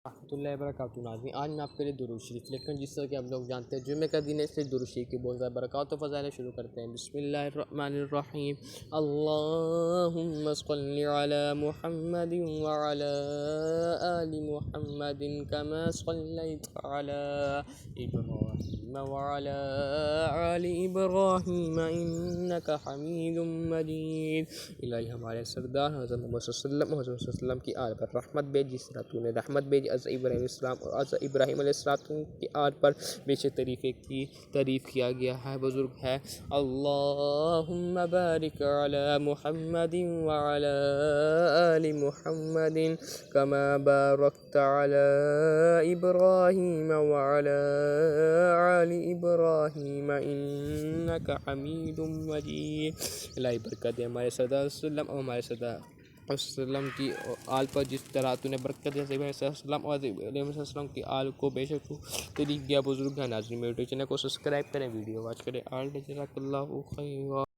رحمۃ اللہ وبرکاتہ ناظرین، آج میں آپ کے لیے درود شریف لیکن جس طرح کہ آپ لوگ جانتے ہیں جمعہ کا دن ہے، اس لیے درود شریف کی بہت زیادہ برکات و فضائل شروع کرتے ہیں۔ بسم اللہ الرحمن الرحیم، اللہم صلی علی محمد وعلی آل محمد کما صلیت علی ابراہیم وعلی آل ابراہیم انک حمید مجید۔ الہی ہمارے سردار حضرت محمد صلی اللہ علیہ وسلم کی آل پر رحمت بھیج، جس طرح تو نے رحمت بھیجی حضرت ابراہیم علیہ السلام اور حضرت ابراہیم علیہ السلام کی آل پر بے شک طریقے کی تعریف کیا گیا ہے، بزرگ ہے۔ اللہم بارک علی محمد وعلی آل محمد کما بارکت علی ابراہیم وعلی آل ابراہیم انک حمید مجید۔ الہی برکت دے ہمارے سردار صلی اللہ علیہ وسلم اور ہمارے سردار وسلم کی آل پر، جس طرح تو نے برکت دیا علیہ السلام اور علیہ السلام کی آل کو بے شک طریق دیا، بزرگ ہے۔ ناظرین میرے چینل کو سبسکرائب کریں، ویڈیو واچ کریں، آل جزاک اللہ خیر۔